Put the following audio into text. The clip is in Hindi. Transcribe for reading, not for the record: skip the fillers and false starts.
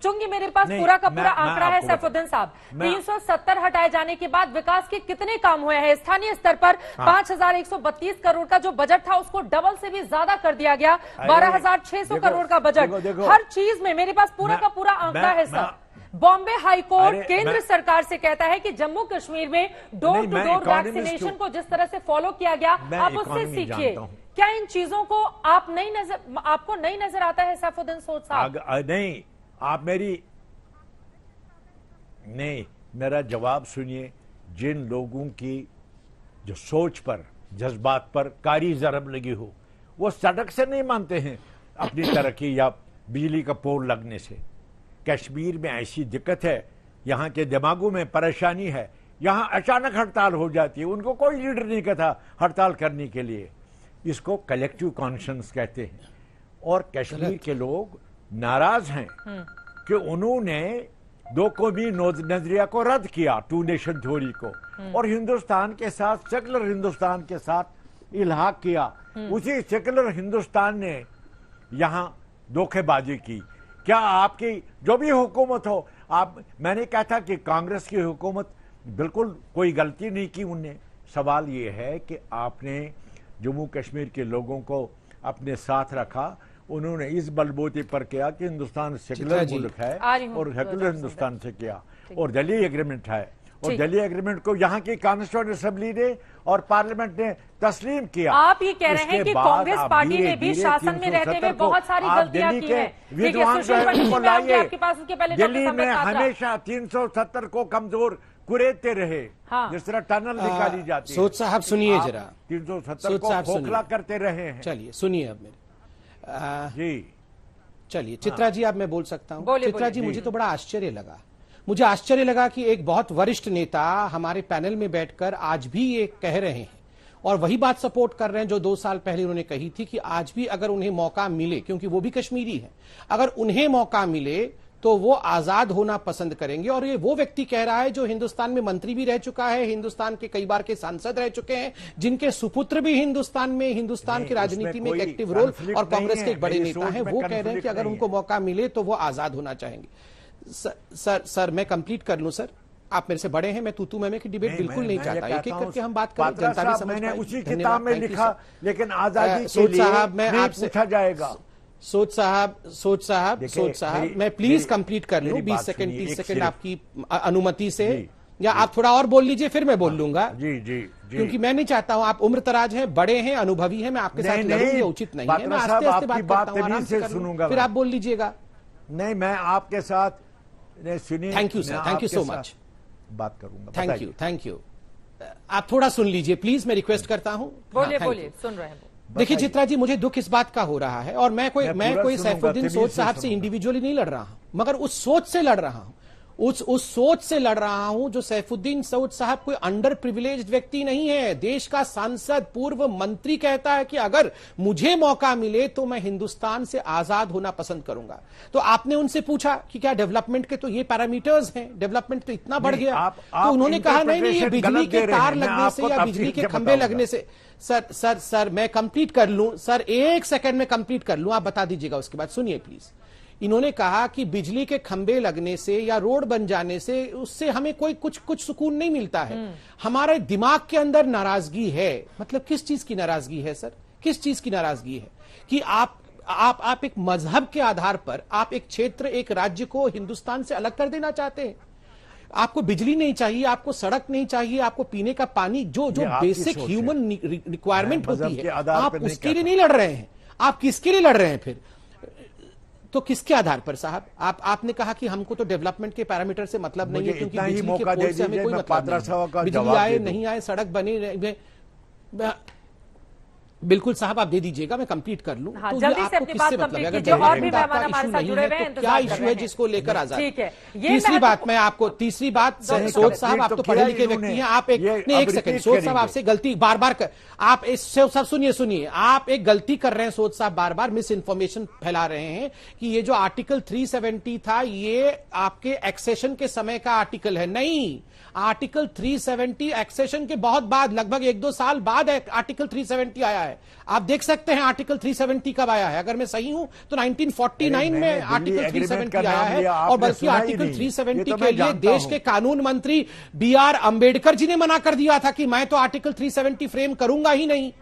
चूंकि मेरे पास पूरा का पूरा आंकड़ा है सैफुद्दीन साहब, 370 हटाए जाने के बाद विकास के कितने काम हुए हैं। स्थानीय स्तर पर 5,132 करोड़ का जो बजट था उसको डबल से भी ज्यादा कर दिया गया, 12,600 करोड़ का बजट। हर चीज में मेरे पास पूरा का पूरा आंकड़ा है सर। बॉम्बे हाईकोर्ट केंद्र सरकार से कहता है कि जम्मू कश्मीर में डोर टू डोर वैक्सीनेशन को जिस तरह से फॉलो किया गया, आप उससे सीखिए। क्या इन चीजों को आपको नहीं नजर आता है सैफुद्दीन सोच साहब? नहीं, आप मेरा जवाब सुनिए। जिन लोगों की जो सोच पर, जज्बात पर कारी जरब लगी हो, वो सड़क से नहीं मानते हैं अपनी तरक्की या बिजली का पोल लगने से। कश्मीर में ऐसी दिक्कत है, यहाँ के दिमागों में परेशानी है, यहाँ अचानक हड़ताल हो जाती है, उनको कोई लीडर नहीं कहता हड़ताल करने के लिए। इसको कलेक्टिव कॉन्शियंस कहते हैं। और कश्मीर के लोग नाराज हैं कि उन्होंने दो कौमी नजरिया को रद्द किया, 2 नेशन थ्योरी को, और हिंदुस्तान के साथ, सेकुलर हिंदुस्तान के साथ इल्हाक किया। उसी सेकुलर हिंदुस्तान ने यहां धोखेबाजी की। क्या आपकी जो भी हुकूमत हो, मैंने कहा था कि कांग्रेस की हुकूमत बिल्कुल कोई गलती नहीं की उनने। सवाल ये है कि आपने जम्मू कश्मीर के लोगों को अपने साथ रखा। उन्होंने इस बलबूते पर किया कि हिंदुस्तान सेकुलर मुल्क है और सेकुलर हिंदुस्तान से किया, और दिल्ली एग्रीमेंट है, और दिल्ली एग्रीमेंट को यहाँ की कॉन्स्टिट्यूएंट असेंबली ने और पार्लियामेंट ने तस्लीम किया। आप ये कह रहे हैं कि कांग्रेस पार्टी ने भी शासन में रहते हुए बहुत सारी गलतियां की हैं। विद्वान को लाइए। दिल्ली में हमेशा 370 को कमजोर कुरेदते रहे, जिस तरह टनल निकाली जाती है। सोच साहब सुनिए जरा, 370 को खोखला करते रहे हैं। चलिए सुनिए अब मेरे जी। चलिए चित्रा जी, अब मैं बोल सकता हूँ? चित्रा जी, मुझे तो बड़ा आश्चर्य लगा कि एक बहुत वरिष्ठ नेता हमारे पैनल में बैठकर आज भी ये कह रहे हैं और वही बात सपोर्ट कर रहे हैं जो 2 साल पहले उन्होंने कही थी कि आज भी अगर उन्हें मौका मिले, क्योंकि वो भी कश्मीरी है, अगर उन्हें मौका मिले तो वो आजाद होना पसंद करेंगे। और ये वो व्यक्ति कह रहा है जो हिंदुस्तान में मंत्री भी रह चुका है, हिंदुस्तान के कई बार के सांसद रह चुके हैं, जिनके सुपुत्र भी हिंदुस्तान की राजनीति में एक एक्टिव रोल और कांग्रेस के एक बड़े नेता हैं। वो कह रहे हैं कि अगर उनको मौका मिले तो वो आजाद होना चाहेंगे। सर मैं कंप्लीट कर लूं सर? आप मेरे से बड़े हैं, मैं तूतू मैमे की डिबेट बिल्कुल नहीं चाहता। एक एक करके हम बात करें, जनता भी समझ पाए। उसी किताब में लिखा, लेकिन आजादी सोच साहब, मैं आपसे पूछा जाएगा। सोच साहब मैं प्लीज कंप्लीट कर लूं 20 सेकंड 30 सेकंड आपकी अनुमति से, या आप थोड़ा और बोल लीजिए फिर मैं बोल लूंगा। जी। क्योंकि मैं नहीं चाहता हूं, आप उम्रदराज हैं, बड़े हैं, अनुभवी हैं, मैं आपके साथ लड़ूं, ये उचित नहीं है। मैं आस्ते आस्ते बात करता हूं, आराम से सुनूंगा, फिर आप बोल लीजिएगा। नहीं, मैं आपके साथ सुनिए। Thank you sir, thank you so much, बात करूंगा। Thank you. आप थोड़ा सुन लीजिए प्लीज, मैं रिक्वेस्ट करता हूं। बोलिए, सुन रहे हैं। देखिए चित्रा जी, मुझे दुख इस बात का हो रहा है, और मैं कोई सैफुद्दीन सोच साहब से इंडिविजुअली नहीं लड़ रहा हूं, मगर उस सोच से लड़ रहा हूं, उस सोच से लड़ रहा हूं जो सैफुद्दीन सोच साहब कोई अंडर प्रिविलेज्ड व्यक्ति नहीं है, देश का सांसद, पूर्व मंत्री कहता है कि अगर मुझे मौका मिले तो मैं हिंदुस्तान से आजाद होना पसंद करूंगा। तो आपने उनसे पूछा कि क्या डेवलसमेंट के तो ये पैरामीटर्स हैं, डेवलपमेंट तो इतना बढ़ गया, तो उन्होंने कहा नहीं, ये बिजली के तार लगने से या बिजली के खंभे लगने से। सर मैं कंप्लीट कर लूं सर, 1 सेकंड में कंप्लीट कर लूं, आप बता दीजिएगा उसके बाद। सुनिए प्लीज। इन्होंने कहा कि बिजली के खंभे लगने से या रोड बन जाने से उससे हमें कोई कुछ सुकून नहीं मिलता है, हमारे दिमाग के अंदर नाराजगी है। मतलब किस चीज की नाराजगी है सर? किस चीज की नाराजगी है? कि आप एक मजहब के आधार पर आप एक क्षेत्र, एक राज्य को हिंदुस्तान से अलग कर देना चाहते हैं। आपको बिजली नहीं चाहिए, आपको सड़क नहीं चाहिए, आपको पीने का पानी, जो बेसिक ह्यूमन रिक्वायरमेंट होती है, आप उसके लिए नहीं लड़ रहे हैं। आप किसके लिए लड़ रहे हैं फिर? तो किसके आधार पर साहब? आपने कहा कि हमको तो डेवलपमेंट के पैरामीटर से मतलब नहीं है, क्योंकि बिजली के पोल से हमें कोई मतलब नहीं, बिजली आए नहीं आए, सड़क बने। बिल्कुल साहब, आप दे दीजिएगा, मैं कंप्लीट कर लूं। हाँ, तो जल्दी से अपनी बात कंप्लीट कीजिए, और भी मेहमान हमारे साथ जुड़े हुए हैं। क्या इशू है जिसको लेकर आजाद? ठीक है। तीसरी बात सोच साहब, आप तो पढ़े लिखे व्यक्ति हैं, आप एक सेकंड, सोच साहब आपसे गलती बार आप इससे सब सुनिए, आप एक गलती कर रहे हैं सोच साहब, बार मिस इन्फॉर्मेशन फैला रहे हैं कि ये जो आर्टिकल 370 था ये आपके एक्सेशन के समय का आर्टिकल है। नहीं, आर्टिकल 370 एक्सेशन के बहुत बाद, लगभग 1-2 साल बाद आर्टिकल 370 आया है। है। आप देख सकते हैं आर्टिकल 370 कब आया है। अगर मैं सही हूं तो 1949 में आर्टिकल 370 आया है, और बल्कि आर्टिकल 370 के लिए देश के कानून मंत्री BR अंबेडकर जी ने मना कर दिया था कि मैं तो आर्टिकल 370 फ्रेम करूंगा ही नहीं।